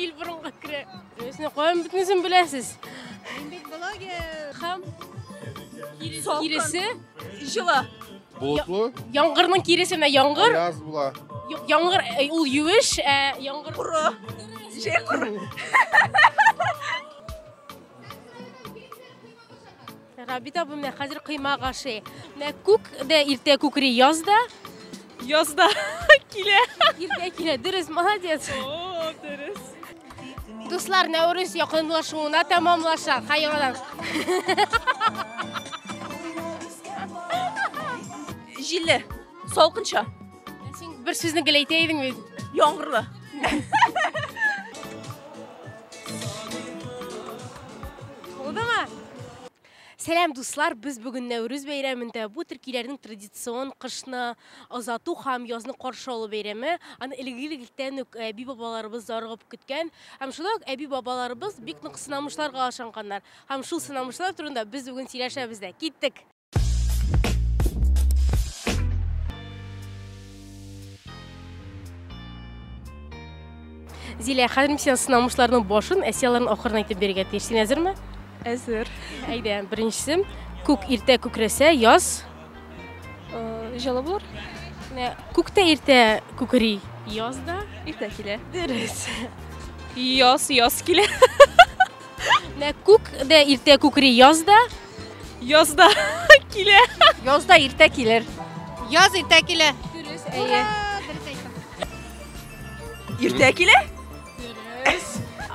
Jil burunga kire. Özüne koyun bütünüzün bilesiz. Еңбек блогер. Ham. Солқын. Kiresi. Жылы. Bulutlu. Yangırının kiresi ne yangır? Yaz bula. Yok yangır ul yuviş. Yangır. Құры. Жей құры. Rabita bu ne hazır kıyma kaşı. Ne kuk de irte kukri yazda. Yazda. Kile. İrte kile dürüst молодец. Oo, deriz. Dostlar Nevruz yakınlaşımına tamamlaşar. Hayırlar. Жиллі. Солқынша. Sen bir sözünü güleyteydin mi? Яңғырлы. Oldu mu? Selam dostlar, biz bugün Nevruz bayramında bu Türkiye'lerin tradisyon kışını azatı ham yazını karşı alı bayrami. Ana ilgilikten ebi babalarımız zargıp kütken. Hem şulak ebi babalarımız bik nık sınamışlar kalaşankanlar. Hem şu sınamışlar turunda biz bugün sileşemizde. Gittik. Zile, hazır sen sınamışlarının başın, esiyaların ahırına itip berge teşsin hazır mı? Әзір. Ayda birincisi, kuk irte kukrese yaz. Жылы болар. Ne, kuk da irte kukri yazda. Иртә килә. Dürüst. Яз килә. Ne, kuk da irte kukri yazda. Язда килә. Yazda irte kiler. Яз иртә килә. Dürüst. Eye. Иртә килә?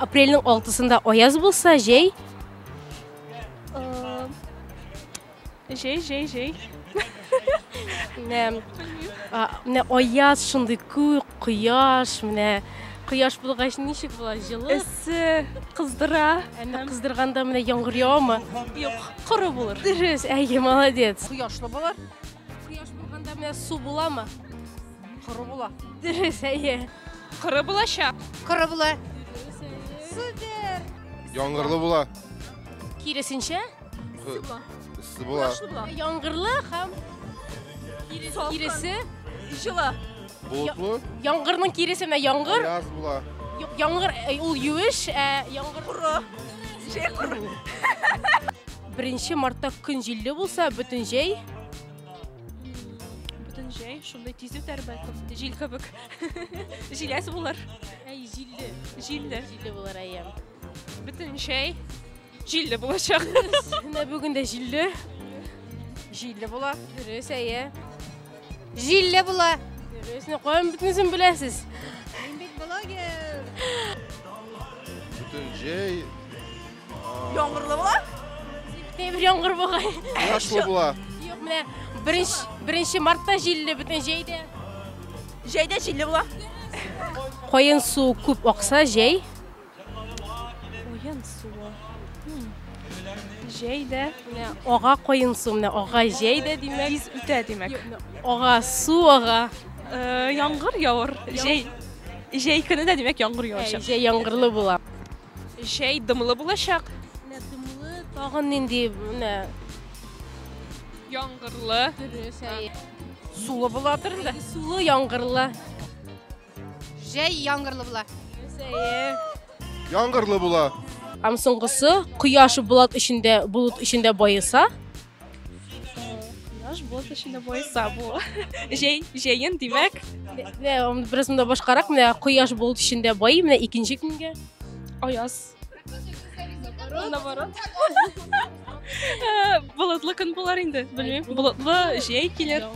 Aprelin 6'sında o yaz bulsa jey. Жей. Ne o yaz şimdi kıyaş, ne kıyaş bulgaç nişik bula жылы. Ісі қыздыра. Әнді қыздырғанда міне яңғыр яу ма? Yok, құры болар. Дұрыс, әйе, молодец. Құяшлы болар. Кыяш болғанда міне су була ма? Құры бола. Дұрыс, әйе. Құры болаша. Құры бола. Супер. Yağmurlu bula. Kirесінше? Isı bula. Яңғырлы һәм киресі. Жылы. Bulutlu. Яңғырның киресі міне яңғыр. Yaz bula. Yok, яңғыр ул юеш, яңғыр. Құры. Жей құры. 1 мартта күн җилле булса, бүтін жей. Бүтін жей, шундай тиз өтер бәлкім. Жил кебек. Жиләсе булар. Әй, җилле. Җилле. Җилле булар, әйе. Бүтін жей. Җилле булачак. Менә бүген дә җилле. Җилле була. Дөрес, әйе. Җилле була. Дөрес, не кайын бүтүнүзүн билесиз. Еңбек блогер. Bütün şey. Яңғырлы була? Темир яңгыр бугай. Yaşlı bula. Yok, менә 1 мартта җилле бүтүн җәйдә. Җәйдә җилле була. Кайын су күп акса җәй. Уен суы. Җәйдә. Менә ага кайын су, менә ага җәйдә димәк. Тиз үтә димәк. Ага су ага. Яңғыр яуыр. Җәй көне дә димәк яңғыр яучак. Җәй яңгырлы була. Җәй дымлы булачак. Менә дымлы тагын нинди менә Яңғырлы. дөрес, әйе. Сулы булатыр инде. Сулы яңгырлы. Җәй яңғырлы була. Дөрес, әйе. Yağmurlu bula. Һәм соңгысы кояш булат ичендә байыса. Яш булат ичендә байыса бу. Җәйен димәк. Менә бераз монда башкарак, менә кояш булат ичендә бай, менә икенче көнгә. Аяз. Наоборот. Болытлы көн булар инде. Белмим. Болытлы җәй килер.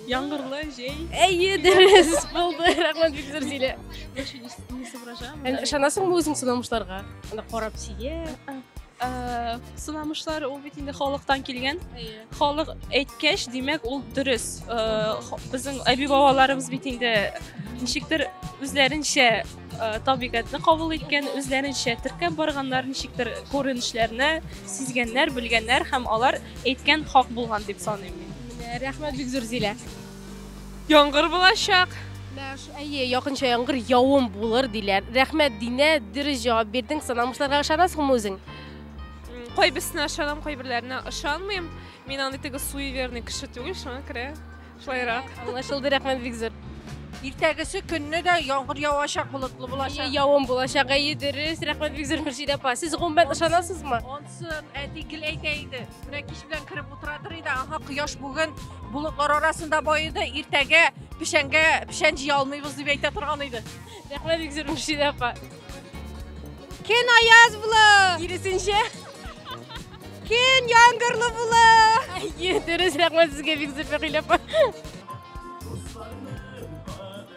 Яңгырлы җәй. Әйе, дөрес булды. Рәхмәт бик зур Зилә. Не соображам. Ышанасыңмы үзең сынамышларга? Анда карап сие. Сынамышлар ул бит инде халыктан килгән. Халык әйткәч, димәк ул дөрес. Безнең әби бабаларыбыз бит инде ничектер үзләренчә табигатьне кабул иткән, үзләренчә теркәп барганнар, ничектер күренешләрне сизгәннәр, белгәннәр һәм алар әйткән хак булган дип саныйм мин. Рәхмәт бик зур Зилә. Яңгыр булачак. Әйе, якынча яңгыр явым булыр диләр. Рәхмәт Динә, дөрес җавап бирдең. Сынамышларга ышанасыңмы үзең? Кайбысына ышанам, кайберләренә ышанмыйм. Мин аны теге суеверный кеше түгел, шуңа күрә шулайрак. Аңлашылды, рәхмәт бик зур. Иртәгесе көнне дә яңгыр явачак, болытлы булачак. Явым булачак, дөрес. Рәхмәт бик зур Мөршидә апа. Сез гомумән ышанасызмы? Онсын әти гел әйтә иде. Менә кич белән кереп утырадыр иде. Ага, кояш бүген болытлар арасында байыды. Иртәгә пешән җыя алмыйбыз дип әйтә торган иде. Рәхмәт бик зур Мөршидә апа. Көн аяз була. Киресенчә, Көн яңгырлы була. дөрес. Рәхмәт сезгә бик зур Фәгыйлә апа.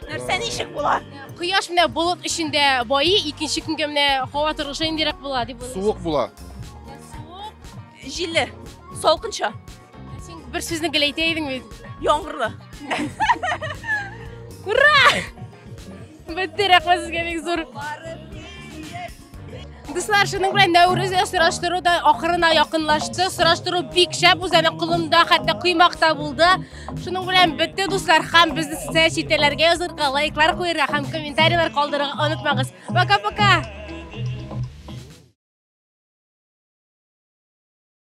Нәрсә ничек була? Кояш менә болыт эчендә байый, икенче көнгә менә һава торышы индирәк була дип уйлыйм. Суық була. Җилле, салкынча, Син бер сүзне гел әйтә идең бит. яңгырлы. Бетте, рәхмәт сезгә бик зур. Дуслар, шуның белән Нәүрүзгә сораштыру да ахырына якынлашты. Сораштыру бик шәп, үзенең кулында хәтта куймакта булды. Шуның белән бетте, дуслар. Һәм безне социаль сетьләргә язырга, лайклар куярга һәм комментарийлар калдырырга онытмагыз. Пока-пока.